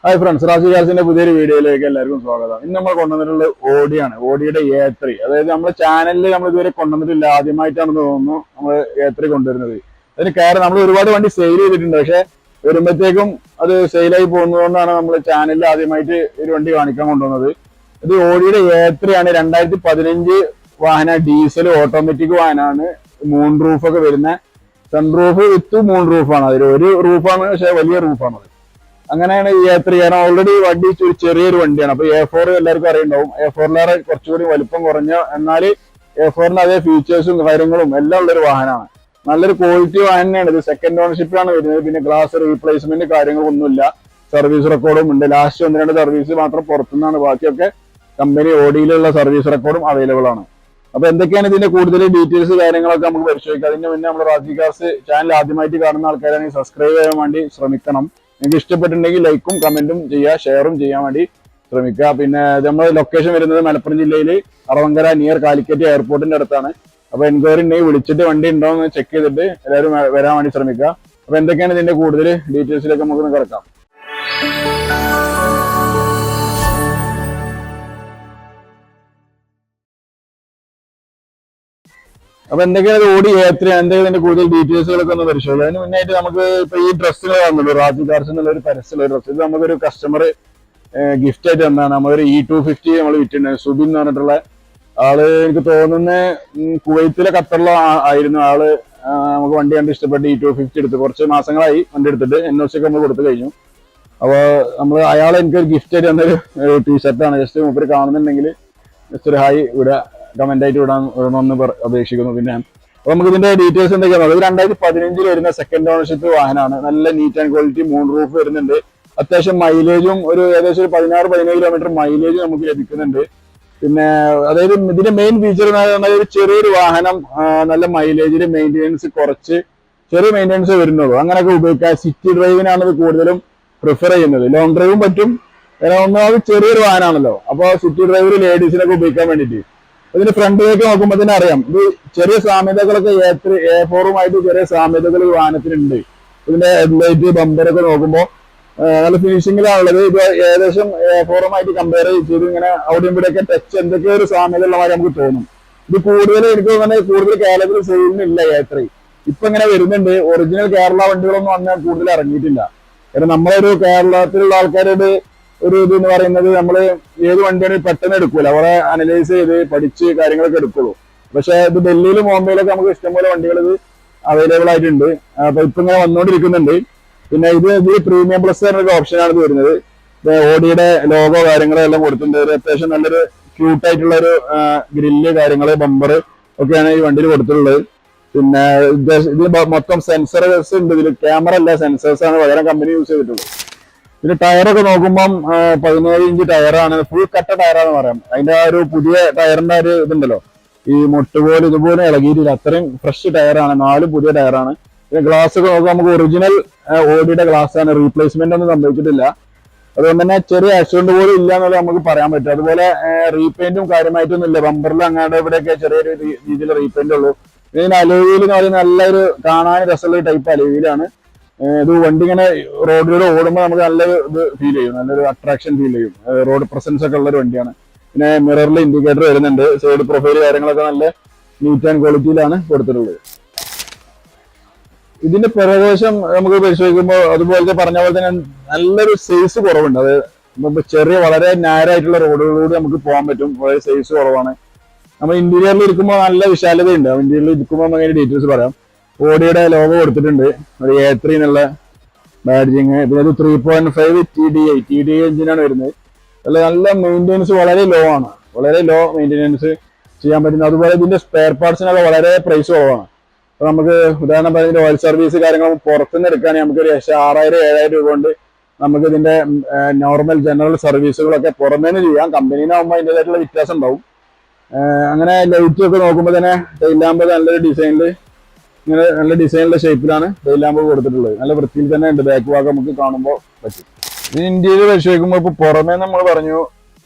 Hi friends, Razi കാർസിന്റെ പുതിയൊരു വീഡിയോയിലേക്ക് എല്ലാവർക്കും സ്വാഗതം. ഇന്ന് നമ്മൾ കൊണ്ടുവന്നിട്ടുള്ളത് ഓഡിയാണ്, ഓഡിയുടെ A3. അതായത് നമ്മുടെ ചാനലിൽ നമ്മൾ ഇതുവരെ കൊണ്ടുവന്നിട്ടില്ല, ആദ്യമായിട്ടാണെന്ന് തോന്നുന്നു നമ്മൾ A3 കൊണ്ടുവരുന്നത്. അതിന് കാരണം നമ്മൾ ഒരുപാട് വണ്ടി സെയിൽ ചെയ്തിട്ടുണ്ട്, പക്ഷെ വരുമ്പോഴത്തേക്കും അത് സെയിലായി പോകുന്നതുകൊണ്ടാണ് നമ്മൾ ചാനലിൽ ആദ്യമായിട്ട് ഒരു വണ്ടി കാണിക്കാൻ കൊണ്ടുവന്നത്. ഇത് ഓഡിയുടെ A3 ആണ്. 2015 വാഹന, ഡീസൽ ഓട്ടോമാറ്റിക് വാഹനമാണ്. മൂൺ റൂഫൊക്കെ വരുന്ന സൺ റൂഫ് വിത്ത് മൂൺ റൂഫാണ്. അതിൽ ഒരു റൂഫാണ്, പക്ഷെ വലിയ റൂഫാണ്. അങ്ങനെയാണ് ഈ A3. ഓൾറെഡി വണ്ടി ചെറിയൊരു വണ്ടിയാണ്. അപ്പൊ A4 എല്ലാവർക്കും അറിയുണ്ടാവും. A4 കുറച്ചുകൂടി വലിപ്പം കുറഞ്ഞ, എന്നാൽ A4 അതേ ഫീച്ചേഴ്സും കാര്യങ്ങളും എല്ലാം ഉള്ളൊരു വാഹനമാണ്. നല്ലൊരു ക്വാളിറ്റി വാഹനം തന്നെയാണ്. ഇത് സെക്കൻഡ് ഓണർഷിപ്പിലാണ് വരുന്നത്. പിന്നെ ഗ്ലാസ് റീപ്ലേസ്മെന്റ് കാര്യങ്ങളൊന്നുമില്ല. സർവീസ് റെക്കോർഡും ഉണ്ട്. ലാസ്റ്റ് 1-2 സർവീസ് മാത്രം പുറത്തുനിന്നാണ്, ബാക്കിയൊക്കെ കമ്പനി ഓഡിയിലുള്ള സർവീസ് റെക്കോർഡും അവൈലബിൾ ആണ്. അപ്പൊ എന്തൊക്കെയാണ് ഇതിന്റെ കൂടുതൽ ഡീറ്റെയിൽസ് കാര്യങ്ങളൊക്കെ നമുക്ക് പരിശോധിക്കാം. അതിന്റെ മുന്നേ നമ്മൾ റാസി കാർസ് ചാനൽ ആദ്യമായിട്ട് കാണുന്ന ആൾക്കാരാണെങ്കിൽ സബ്സ്ക്രൈബ് ചെയ്യാൻ വേണ്ടി ശ്രമിക്കണം. നിങ്ങൾക്ക് ഇഷ്ടപ്പെട്ടിട്ടുണ്ടെങ്കിൽ ലൈക്കും കമന്റും ചെയ്യുക, ഷെയറും ചെയ്യാൻ വേണ്ടി ശ്രമിക്കുക. പിന്നെ നമ്മുടെ ലൊക്കേഷൻ വരുന്നത് മലപ്പുറം ജില്ലയിൽ അറവങ്കര നിയർ കാലിക്കറ്റ് എയർപോർട്ടിന്റെ അടുത്താണ്. അപ്പൊ എൻക്വയറി ഉണ്ടെങ്കിൽ വിളിച്ചിട്ട് വണ്ടി ഉണ്ടോ എന്ന് ചെക്ക് ചെയ്തിട്ട് എല്ലാവരും വരാൻ വേണ്ടി ശ്രമിക്കുക. അപ്പൊ എന്തൊക്കെയാണ് ഇതിന്റെ കൂടുതൽ ഡീറ്റെയിൽസിലേക്ക് നമുക്ക് കിടക്കാം. അപ്പൊ എന്തൊക്കെയാണ് ഓടി A3, എന്തൊക്കെയാണ് ഇതിന്റെ കൂടുതൽ ഡീറ്റെയിൽസുകളൊക്കെ ഒന്ന് പരിശോധിക്കുക. അതിന് മുന്നായിട്ട് നമുക്ക് ഇപ്പൊ ഈ ഡ്രസ്സുകൾ വന്നുള്ളൂ, റാസി കാർസ് എന്നുള്ള ഒരു പരസ്യമുള്ള ഡ്രസ്സ്. ഇത് നമുക്കൊരു കസ്റ്റമർ ഗിഫ്റ്റ് ആയിട്ട് തന്നാണ്. നമ്മളൊരു E250 നമ്മൾ വിറ്റിട്ടുണ്ട്. സുബിൻ എന്ന് പറഞ്ഞിട്ടുള്ള ആള്, എനിക്ക് തോന്നുന്ന കുവൈത്തിലെ ഖത്തറിലോ ആയിരുന്നു ആള്. നമുക്ക് വണ്ടി കണ്ട് ഇഷ്ടപ്പെട്ട് E250 എടുത്ത് കുറച്ച് മാസങ്ങളായി വണ്ടി എടുത്തിട്ട്. NOC ഒക്കെ നമ്മൾ കൊടുത്തു കഴിഞ്ഞു. അപ്പോൾ അയാൾ എനിക്കൊരു ഗിഫ്റ്റ് ആയിട്ട് തന്നൊരു ടീഷർട്ടാണ്. ജസ്റ്റ് മൂപ്പര് കാണുന്നുണ്ടെങ്കിൽ ജസ്റ്റ് ഒരു ഹായ് ഇവിടെ കമന്റ് ആയിട്ട് വിടണമെന്ന് അപേക്ഷിക്കുന്നു. പിന്നെ അപ്പൊ നമുക്ക് ഇതിന്റെ ഡീറ്റെയിൽസ് എന്തൊക്കെയാണ്? ഇത് 2015 വരുന്ന സെക്കൻഡ് ഓണർഷിപ്പ് വാഹനമാണ്. നല്ല neat and quality moon roof വരുന്നുണ്ട്. അത്യാവശ്യം മൈലേജും ഒരു ഏകദേശം ഒരു 16-17 കിലോമീറ്റർ മൈലേജ് നമുക്ക് ലഭിക്കുന്നുണ്ട്. പിന്നെ അതായത് ഇതിന്റെ മെയിൻ ഫീച്ചർ എന്ന് പറഞ്ഞാൽ ഒരു ചെറിയൊരു വാഹനം, നല്ല മൈലേജിൽ മെയിൻ്റെനൻസ് കുറച്ച് ചെറിയ മെയിൻ്റെനൻസ് വരുന്നുള്ളൂ. അങ്ങനെയൊക്കെ ഉപയോഗിക്കാം. സിറ്റി ഡ്രൈവിനാണ് ഇത് കൂടുതലും പ്രിഫർ ചെയ്യുന്നത്. ലോങ് ഡ്രൈവും പറ്റും. ഒന്നാമത് ചെറിയൊരു വാഹനമാണല്ലോ, അപ്പോൾ സിറ്റി ഡ്രൈവിൽ ലേഡീസിനൊക്കെ ഉപയോഗിക്കാൻ വേണ്ടിയിട്ട്. ഇതിന്റെ ഫ്രണ്ടിലേക്ക് നോക്കുമ്പോൾ തന്നെ അറിയാം, ഇത് ചെറിയ സാമ്യതകളൊക്കെ A4 ചെറിയ സാമ്യതകൾ വാഹനത്തിനുണ്ട്. ഇതിന്റെ ഹെഡ്ലൈറ്റ് ബമ്പറൊക്കെ നോക്കുമ്പോൾ നല്ല ഫിനിഷിങ്ങിലാണുള്ളത്. ഇത് ഏകദേശം A4 കമ്പയർ ചെയ്ത് ഇങ്ങനെ അവിടെയും ഇവിടെയൊക്കെ ടച്ച് എന്തൊക്കെയോ ഒരു സാമ്യത ഉള്ള മാതിരി നമുക്ക് തോന്നും. ഇത് കൂടുതൽ എനിക്ക് തോന്നുന്നത് കൂടുതൽ കേരളത്തിൽ സെയിലിനില്ല A3. ഇപ്പൊ ഇങ്ങനെ വരുന്നുണ്ട്. ഒറിജിനൽ കേരള വണ്ടികളൊന്നും അന്ന് കൂടുതൽ ഇറങ്ങിയിട്ടില്ല. കാരണം നമ്മളൊരു കേരളത്തിലുള്ള ആൾക്കാരുടെ ഒരു ഇത് എന്ന് പറയുന്നത്, നമ്മൾ ഏത് വണ്ടിയാണെങ്കിൽ പെട്ടെന്ന് എടുക്കൂല, അവരെ അനലൈസ് ചെയ്ത് പഠിച്ച് കാര്യങ്ങളൊക്കെ എടുക്കുള്ളൂ. പക്ഷെ ഇത് ഡൽഹിയിലും ബോംബെയിലൊക്കെ നമുക്ക് ഇഷ്ടംപോലെ വണ്ടികൾ ഇത് അവൈലബിൾ ആയിട്ടുണ്ട്. അപ്പൊ ഇപ്പൊ ഇങ്ങനെ വന്നുകൊണ്ടിരിക്കുന്നുണ്ട്. പിന്നെ ഇത് പ്രീമിയം പ്ലസ് എന്നൊരു ഓപ്ഷനാണ് ഇത് വരുന്നത്. ഓഡിയുടെ ലോഗോ കാര്യങ്ങളെല്ലാം കൊടുത്തിട്ടുണ്ട്. ഒരു അത്യാവശ്യം നല്ലൊരു ക്യൂട്ടായിട്ടുള്ള ഒരു ഗ്രില്ല് കാര്യങ്ങള് ബമ്പർ ഒക്കെയാണ് ഈ വണ്ടിയിൽ കൊടുത്തിട്ടുള്ളത്. പിന്നെ ഇതിൽ മൊത്തം സെൻസേഴ്സ് ഉണ്ട്. ഇതിൽ ക്യാമറ അല്ല, സെൻസേഴ്സ് ആണ് പകരം കമ്പനി യൂസ് ചെയ്തിട്ടുള്ളത്. പിന്നെ ടയറൊക്കെ നോക്കുമ്പം 17 ഇഞ്ച് ടയറാണ്. ഫുൾ കട്ട ടയറാണെന്ന് പറയാം. അതിന്റെ ആ ഒരു പുതിയ ടയറിന്റെ ഒരു ഇതുണ്ടല്ലോ, ഈ മുട്ടുപോലെ ഇതുപോലെ ഇളകിയിട്ടില്ല, അത്രയും ഫ്രഷ് ടയറാണ്. 4 പുതിയ ടയറാണ്. പിന്നെ ഗ്ലാസ് ഒക്കെ നോക്കുമ്പോൾ നമുക്ക് ഒറിജിനൽ ഓഡിയുടെ ഗ്ലാസ് ആണ്. റീപ്ലേസ്മെന്റ് ഒന്നും സംഭവിച്ചിട്ടില്ല. അതുകൊണ്ട് തന്നെ ചെറിയ ആക്സിഡന്റ് പോലും ഇല്ല എന്നുള്ളത് നമുക്ക് പറയാൻ പറ്റും. അതുപോലെ റീപെയിന്റും കാര്യമായിട്ടൊന്നും ഇല്ല. ബമ്പറിൽ അങ്ങാണ്ട് ഇവിടെയൊക്കെ ചെറിയൊരു രീതിയിൽ റീപെയിന്റ് ഉള്ളൂ. ഇതിന് അലോയിൽ എന്ന് പറയുന്നത് നല്ലൊരു കാണാൻ രസമുള്ള ടൈപ്പ് അലോയിലാണ്. ഇത് വണ്ടി ഇങ്ങനെ റോഡിലൂടെ ഓടുമ്പോൾ നമുക്ക് നല്ലൊരു ഇത് ഫീൽ ചെയ്യും, നല്ലൊരു അട്രാക്ഷൻ ഫീൽ ചെയ്യും. റോഡ് പ്രസൻസ് ഒക്കെ ഉള്ള ഒരു വണ്ടിയാണ്. പിന്നെ മിററിൽ ഇൻഡിക്കേറ്റർ വരുന്നുണ്ട്. സൈഡ് പ്രൊഫൈൽ കാര്യങ്ങളൊക്കെ നല്ല നീറ്റ് ആൻഡ് ക്വാളിറ്റിയിലാണ് കൊടുത്തിട്ടുള്ളത്. ഇതിന്റെ പുറകുവശം നമുക്ക് പരിശോധിക്കുമ്പോൾ അതുപോലത്തെ പറഞ്ഞ പോലെ തന്നെ നല്ലൊരു സൈസ് കുറവുണ്ട്. അത് ചെറിയ വളരെ നാരായിട്ടുള്ള റോഡുകളിലൂടെ നമുക്ക് പോകാൻ പറ്റും. വളരെ സൈസ് കുറവാണ്. നമ്മൾ ഇന്റീരിയറിൽ ഇരിക്കുമ്പോൾ നല്ല വിശാലതയുണ്ട്. ഇന്റീരിയറിൽ ഇരിക്കുമ്പോൾ അങ്ങനെ ഡീറ്റെയിൽസ് പറയാം. ഓഡിയുടെ ലോഗോ കൊടുത്തിട്ടുണ്ട്, ഒരു A3 എന്നുള്ള ബാഡ്ജിങ്. പിന്നെ ഒരു 3.5 TDI എഞ്ചിനാണ് വരുന്നത്. നല്ല മെയിൻ്റെനൻസ് വളരെ ലോ ആണ്, വളരെ ലോ മെയിൻ്റെനൻസ് ചെയ്യാൻ പറ്റുന്നത്. അതുപോലെ ഇതിന്റെ സ്പെയർ പാർട്സിനൊക്കെ വളരെ പ്രൈസ് കുറവാണ്. അപ്പൊ നമുക്ക് ഉദാഹരണം പറയുന്നത് ഓയിൽ സർവീസ് കാര്യങ്ങൾ പുറത്തുനിന്ന് എടുക്കുകയാണെങ്കിൽ നമുക്കൊരു 6000-7000 രൂപ കൊണ്ട് നമുക്ക് ഇതിന്റെ നോർമൽ ജനറൽ സർവീസുകളൊക്കെ പുറമേന്ന് ചെയ്യാം. കമ്പനീനാകുമ്പോൾ അതിൻ്റെതായിട്ടുള്ള വ്യത്യാസം ഉണ്ടാവും. അങ്ങനെ ലൈറ്റ് ഒക്കെ നോക്കുമ്പോൾ തന്നെ ടൈൽ ലാമ്പ് നല്ലൊരു ഡിസൈനിൽ, ഇങ്ങനെ നല്ല ഡിസൈനിലുള്ള ഷേപ്പിലാണ് ടൈൽ ലാമ്പ് കൊടുത്തിട്ടുള്ളത്. നല്ല വൃത്തിയിൽ തന്നെ ഉണ്ട്. ബാക്ക് ഭാഗം നമുക്ക് കാണുമ്പോൾ പറ്റും. ഇത് ഇന്റീരിയർ പരിശോധിക്കുമ്പോൾ ഇപ്പൊ പുറമേ നമ്മൾ പറഞ്ഞു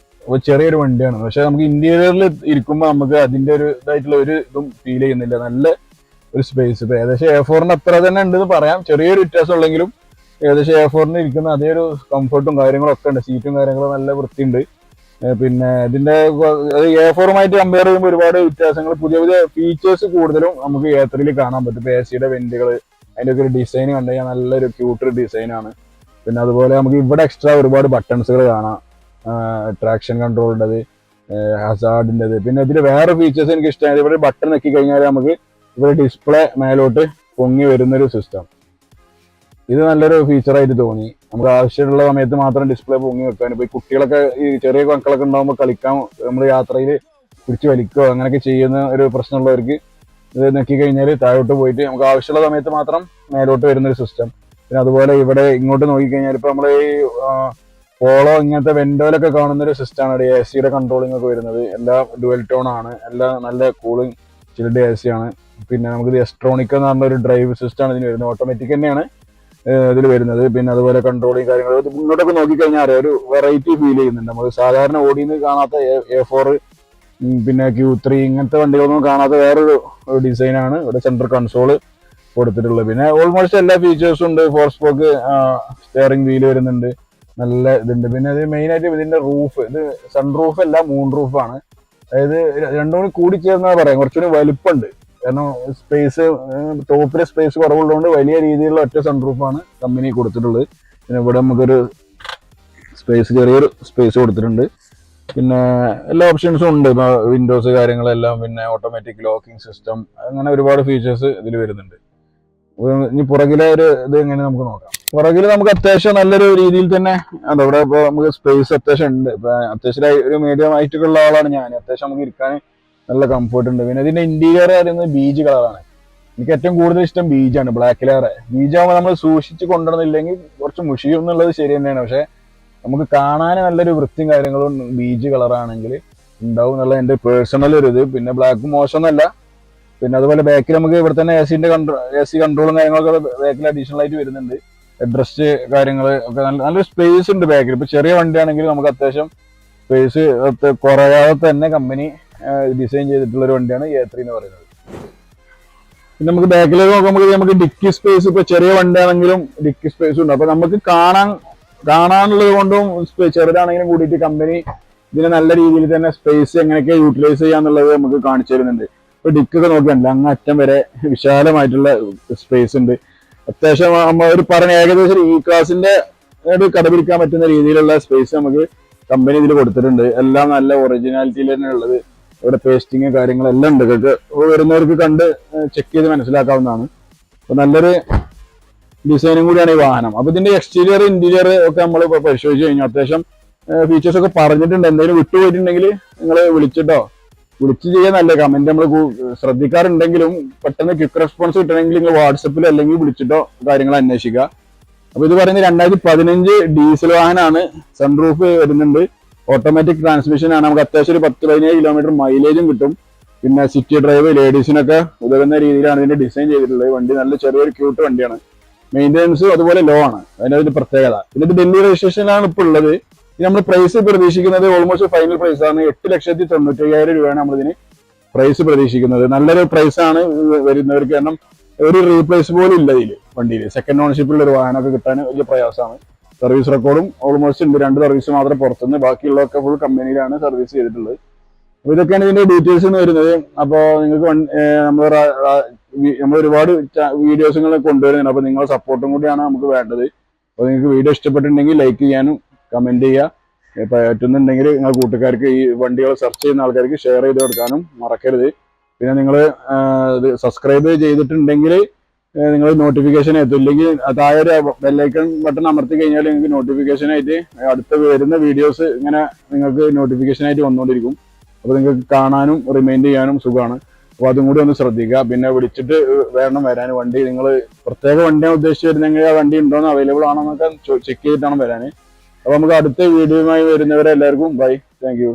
ചെറിയൊരു വണ്ടിയാണ്, പക്ഷെ നമുക്ക് ഇന്റീരിയറിൽ ഇരിക്കുമ്പോൾ നമുക്ക് അതിന്റെ ഒരു ഇതായിട്ടുള്ള ഒരു ഇതും ഫീൽ ചെയ്യുന്നില്ല. നല്ല ഒരു സ്പേസ്. ഇപ്പൊ ഏകദേശം A4 അത്ര തന്നെ ഉണ്ടെന്ന് പറയാം. ചെറിയൊരു വ്യത്യാസം ഉള്ളെങ്കിലും ഏകദേശം A4 ഇരിക്കുന്ന അതേ ഒരു കംഫർട്ടും കാര്യങ്ങളൊക്കെ ഉണ്ട്. സീറ്റും കാര്യങ്ങളും നല്ല വൃത്തിയുണ്ട്. പിന്നെ ഇതിന്റെ A4 കമ്പയർ ചെയ്യുമ്പോൾ ഒരുപാട് വ്യത്യാസങ്ങൾ, പുതിയ പുതിയ ഫീച്ചേഴ്സ് കൂടുതലും നമുക്ക് A3 കാണാൻ പറ്റും. ഇപ്പൊ AC വെന്റുകൾ, അതിന്റെ ഒക്കെ ഒരു ഡിസൈൻ കണ്ടു കഴിഞ്ഞാൽ നല്ലൊരു ക്യൂട്ടർ ഡിസൈനാണ്. പിന്നെ അതുപോലെ നമുക്ക് ഇവിടെ എക്സ്ട്രാ ഒരുപാട് ബട്ടൺസുകൾ കാണാം. ട്രാക്ഷൻ കൺട്രോളിൻ്റെത്, ഹസാർഡിൻ്റെത്. പിന്നെ ഇതിൽ വേറെ ഫീച്ചേഴ്സ് എനിക്ക് ഇഷ്ടമായത്, ഇവിടെ ബട്ടൺ നെക്കി കഴിഞ്ഞാൽ നമുക്ക് ഇവിടെ ഡിസ്പ്ലേ മേലോട്ട് പൊങ്ങി വരുന്നൊരു സിസ്റ്റം. ഇത് നല്ലൊരു ഫീച്ചറായിട്ട് തോന്നി. നമുക്ക് ആവശ്യമുള്ള സമയത്ത് മാത്രം ഡിസ്പ്ലേ പൊങ്ങി വെക്കാൻ. ഇപ്പൊ ഈ കുട്ടികളൊക്കെ, ഈ ചെറിയ മക്കളൊക്കെ ഉണ്ടാകുമ്പോൾ കളിക്കാൻ നമ്മൾ യാത്രയിൽ പിടിച്ച് വലിക്കുകയോ അങ്ങനെയൊക്കെ ചെയ്യുന്ന ഒരു പ്രശ്നമുള്ളവർക്ക് ഇത് നെക്കി കഴിഞ്ഞാൽ താഴോട്ട് പോയിട്ട് നമുക്ക് ആവശ്യമുള്ള സമയത്ത് മാത്രം മേലോട്ട് വരുന്നൊരു സിസ്റ്റം. പിന്നെ അതുപോലെ ഇവിടെ ഇങ്ങോട്ട് നോക്കിക്കഴിഞ്ഞാൽ ഇപ്പൊ നമ്മൾ ഈ പോളോ ഇങ്ങനത്തെ വെന്റോലൊക്കെ കാണുന്ന ഒരു സിസ്റ്റമാണ് AC കൺട്രോളിംഗ് ഒക്കെ വരുന്നത്. എല്ലാം ഡുവൽ ടോൺ ആണ്, എല്ലാം നല്ല കൂളിംഗ് ചിൽഡ് AC ആണ്. പിന്നെ നമുക്ക് എസ്ട്രോണിക് എന്ന് പറഞ്ഞ ഒരു ഡ്രൈവ് സിസ്റ്റമാണ് ഇതിന് വരുന്നത്. ഓട്ടോമാറ്റിക് തന്നെയാണ് ഇതിൽ വരുന്നത്. പിന്നെ അതുപോലെ കൺട്രോളിങ് കാര്യങ്ങൾ ഇങ്ങോട്ടൊക്കെ നോക്കിക്കഴിഞ്ഞാൽ അറിയാം, ഒരു വെറൈറ്റി ഫീൽ ചെയ്യുന്നുണ്ട്. നമ്മൾ സാധാരണ ഓടിന്ന് കാണാത്ത A4 പിന്നെ Q3 ഇങ്ങനത്തെ വണ്ടികളൊന്നും കാണാത്ത വേറൊരു ഡിസൈനാണ് ഇവിടെ സെൻട്രൽ കൺസോള് കൊടുത്തിട്ടുള്ളത്. പിന്നെ ഓൾമോസ്റ്റ് എല്ലാ ഫീച്ചേഴ്സും ഉണ്ട്. 4 സ്പോക്ക് സ്റ്റിയറിംഗ് വീല് വരുന്നുണ്ട്, നല്ല ഇതുണ്ട്. പിന്നെ ഇത് മെയിനായിട്ട് ഇതിന്റെ റൂഫ്, ഇത് സൺ റൂഫ് അല്ല, മൂൺ റൂഫാണ്. അതായത് രണ്ടും കൂടി കൂടിച്ചേർന്നാ പറയാം, കുറച്ചുകൂടി വലുപ്പമുണ്ട്. കാരണം സ്പേസ്, ടോപ്പിലെ സ്പേസ് കുറവുള്ളതുകൊണ്ട് വലിയ രീതിയിലുള്ള ഒറ്റ സൺറൂഫാണ് കമ്പനി കൊടുത്തിട്ടുള്ളത്. പിന്നെ ഇവിടെ നമുക്കൊരു ചെറിയൊരു സ്പേസ് കൊടുത്തിട്ടുണ്ട്. പിന്നെ എല്ലാ ഓപ്ഷൻസും ഉണ്ട്, വിൻഡോസ് കാര്യങ്ങളെല്ലാം. പിന്നെ ഓട്ടോമാറ്റിക് ലോക്കിംഗ് സിസ്റ്റം, അങ്ങനെ ഒരുപാട് ഫീച്ചേഴ്സ് ഇതിൽ വരുന്നുണ്ട്. ഇനി പുറകിലെ ഒരു ഇത് എങ്ങനെ നമുക്ക് നോക്കാം. പുറകിൽ നമുക്ക് അത്യാവശ്യം നല്ലൊരു രീതിയിൽ തന്നെ ഇവിടെ ഇപ്പോൾ നമുക്ക് സ്പേസ് അത്യാവശ്യം ഉണ്ട്. അത്യാവശ്യം ഒരു മീഡിയം ഹൈറ്റൊക്കെ ആളാണ് ഞാൻ. അത്യാവശ്യം നമുക്ക് ഇരിക്കാൻ നല്ല കംഫർട്ട് ഉണ്ട്. പിന്നെ ഇതിന്റെ ഇന്റീരിയർ പറയുന്നത് ബീജ് കളറാണ്. എനിക്ക് ഏറ്റവും കൂടുതൽ ഇഷ്ടം ബീജാണ്, ബ്ലാക്കിലേറെ. ബീജാകുമ്പോൾ നമ്മൾ സൂക്ഷിച്ച് കൊണ്ടുവന്നില്ലെങ്കിൽ കുറച്ച് മുഷിയും എന്നുള്ളത് ശരി തന്നെയാണ്. പക്ഷെ നമുക്ക് കാണാൻ നല്ലൊരു വൃത്തിയും കാര്യങ്ങളും ബീജ് കളറാണെങ്കിൽ ഉണ്ടാവും എന്നുള്ള എൻ്റെ പേഴ്സണൽ ഒരു ഇത്. പിന്നെ ബ്ലാക്ക് മോശമൊന്നുമല്ല. പിന്നെ അതുപോലെ ബാക്കിൽ നമുക്ക് ഇവിടെ തന്നെ AC കൺട്രോളും കാര്യങ്ങളൊക്കെ ബാക്കിൽ അഡീഷണൽ ആയിട്ട് വരുന്നുണ്ട്. ഹെഡ്രസ്റ്റ് കാര്യങ്ങൾ ഒക്കെ നല്ലൊരു സ്പേസ് ഉണ്ട് ബാക്കിൽ. ഇപ്പൊ ചെറിയ വണ്ടിയാണെങ്കിൽ നമുക്ക് അത്യാവശ്യം സ്പേസ് കുറയാതെ തന്നെ കമ്പനി ഡിസൈൻ ചെയ്തിട്ടുള്ള ഒരു വണ്ടിയാണ് A3 എന്ന് പറയുന്നത്. പിന്നെ നമുക്ക് ബാക്കിലേക്ക് നോക്കുമ്പോൾ നമുക്ക് ഡിക്കി സ്പേസ്, ഇപ്പൊ ചെറിയ വണ്ടിയാണെങ്കിലും ഡിക്കി സ്പേസ് ഉണ്ട്. അപ്പൊ നമുക്ക് കാണാനുള്ളത് കൊണ്ടും ചെറുതാണെങ്കിലും കൂടിയിട്ട് കമ്പനി ഇതിനെ നല്ല രീതിയിൽ തന്നെ സ്പേസ് എങ്ങനെയൊക്കെ യൂട്ടിലൈസ് ചെയ്യാന്നുള്ളത് നമുക്ക് കാണിച്ചു തരുന്നുണ്ട്. ഇപ്പൊ ഡിക്കൊക്കെ നോക്കിയാൽ അങ്ങ് അറ്റം വരെ വിശാലമായിട്ടുള്ള സ്പേസ് ഉണ്ട്. അത്യാവശ്യം നമ്മൾ ഒരു പറഞ്ഞ ഏകദേശം ഈ ക്ലാസിന്റെ കടപിടിക്കാൻ പറ്റുന്ന രീതിയിലുള്ള സ്പേസ് നമുക്ക് കമ്പനി ഇതിൽ കൊടുത്തിട്ടുണ്ട്. എല്ലാം നല്ല ഒറിജിനാലിറ്റിയിൽ തന്നെ ഉള്ളത്. ഇവിടെ പേസ്റ്റിങ് കാര്യങ്ങളെല്ലാം ഉണ്ട്. വരുന്നവർക്ക് കണ്ട് ചെക്ക് ചെയ്ത് മനസ്സിലാക്കാവുന്നതാണ്. അപ്പൊ നല്ലൊരു ഡിസൈനും കൂടിയാണ് ഈ വാഹനം. അപ്പൊ ഇതിന്റെ എക്സ്റ്റീരിയർ ഇന്റീരിയർ ഒക്കെ നമ്മൾ പരിശോധിച്ച് കഴിഞ്ഞാൽ അത്യാവശ്യം ഫീച്ചേഴ്സ് ഒക്കെ പറഞ്ഞിട്ടുണ്ട്. എന്തെങ്കിലും വിട്ടുപോയിട്ടുണ്ടെങ്കിൽ നിങ്ങൾ വിളിച്ച് ചെയ്യാൻ നല്ല കമന്റ് നമ്മൾ ശ്രദ്ധിക്കാറുണ്ടെങ്കിലും പെട്ടെന്ന് ക്വിക്ക് റെസ്പോൺസ് കിട്ടണമെങ്കിൽ നിങ്ങൾ വാട്സപ്പിൽ അല്ലെങ്കിൽ വിളിച്ചിട്ടോ കാര്യങ്ങൾ അന്വേഷിക്കുക. അപ്പൊ ഇത് പറയുന്നത് 2015 ഡീസൽ വാഹനമാണ്. സൺറൂഫ് വരുന്നുണ്ട്, ഓട്ടോമാറ്റിക് ട്രാൻസ്മിഷൻ ആണ്. നമുക്ക് അത്യാവശ്യം ഒരു 10-17 കിലോമീറ്റർ മൈലേജും കിട്ടും. പിന്നെ സിറ്റി ഡ്രൈവ് ലേഡീസിനൊക്കെ ഉതകുന്ന രീതിയിലാണ് ഇതിന്റെ ഡിസൈൻ ചെയ്തിട്ടുള്ളത്. വണ്ടി നല്ല ചെറിയൊരു ക്യൂട്ട് വണ്ടിയാണ്. മെയിൻ്റെനൻസും അതുപോലെ ലോ ആണ്, അതിന്റെ പ്രത്യേകത. ഇതിന്റെ ഡൽഹി രജിസ്ട്രേഷനിലാണ് ഇപ്പോൾ ഉള്ളത്. ഇത് നമ്മൾ പ്രൈസ് പ്രതീക്ഷിക്കുന്നത് ഓൾമോസ്റ്റ് ഫൈനൽ പ്രൈസ് ആണ് 8,95,000 രൂപയാണ് നമ്മളിതിന് പ്രൈസ് പ്രതീക്ഷിക്കുന്നത്. നല്ലൊരു പ്രൈസാണ് വരുന്നവർക്ക്. കാരണം ഒരു റീപ്ലേസ് പോലും ഇല്ല ഇതിൽ വണ്ടിയിൽ. സെക്കൻഡ് ഓണർഷിപ്പിലുള്ള ഒരു വാഹനമൊക്കെ കിട്ടാൻ വലിയ പ്രയാസമാണ്. സർവീസ് റെക്കോർഡും ഓൾമോസ്റ്റ് ഉണ്ട്. 2 സർവീസ് മാത്രം പുറത്തുനിന്ന്, ബാക്കിയുള്ളതൊക്കെ ഫുൾ കമ്പനിയിലാണ് സർവീസ് ചെയ്തിട്ടുള്ളത്. അപ്പൊ ഇതൊക്കെയാണ് ഇതിന്റെ ഡീറ്റെയിൽസ് എന്ന് വരുന്നത്. അപ്പോൾ നിങ്ങൾക്ക് നമ്മൾ ഒരുപാട് വീഡിയോസുകൾ കൊണ്ടുവരുന്നുണ്ട്. അപ്പൊ നിങ്ങളുടെ സപ്പോർട്ടും കൂടിയാണ് നമുക്ക് വേണ്ടത്. അപ്പോൾ നിങ്ങൾക്ക് വീഡിയോ ഇഷ്ടപ്പെട്ടിട്ടുണ്ടെങ്കിൽ ലൈക്ക് ചെയ്യാനും കമന്റ് ചെയ്യുക. പറ്റുന്നുണ്ടെങ്കിൽ നിങ്ങൾ കൂട്ടുകാർക്ക്, ഈ വണ്ടികൾ സെർച്ച് ചെയ്യുന്ന ആൾക്കാർക്ക് ഷെയർ ചെയ്ത് കൊടുക്കാനും മറക്കരുത്. പിന്നെ നിങ്ങൾ ഇത് സബ്സ്ക്രൈബ് ചെയ്തിട്ടുണ്ടെങ്കിൽ നിങ്ങൾ നോട്ടിഫിക്കേഷൻ എത്തും. ഇല്ലെങ്കിൽ താഴെ ഒരു ബെല്ലൈക്കൺ ബട്ടൺ അമർത്തി കഴിഞ്ഞാൽ നിങ്ങൾക്ക് നോട്ടിഫിക്കേഷൻ ആയിട്ട് അടുത്ത വരുന്ന വീഡിയോസ് ഇങ്ങനെ നിങ്ങൾക്ക് നോട്ടിഫിക്കേഷൻ ആയിട്ട് വന്നുകൊണ്ടിരിക്കും. അപ്പോൾ നിങ്ങൾക്ക് കാണാനും റിമൈൻഡ് ചെയ്യാനും സുഖമാണ്. അപ്പോൾ അതും കൂടി ഒന്ന് ശ്രദ്ധിക്കുക. പിന്നെ വിളിച്ചിട്ട് വേണം വരാൻ. വണ്ടി നിങ്ങൾ പ്രത്യേക വണ്ടിയാണ് ഉദ്ദേശിച്ച് വരുന്നെങ്കിൽ ആ വണ്ടി ഉണ്ടോന്ന് അവൈലബിൾ ആണോ എന്നൊക്കെ ചെക്ക് ചെയ്തിട്ടാണ് വരാൻ. അപ്പോൾ നമുക്ക് അടുത്ത വീഡിയോയുമായി വരുന്നവരെ എല്ലാവർക്കും ബൈ, താങ്ക് യു.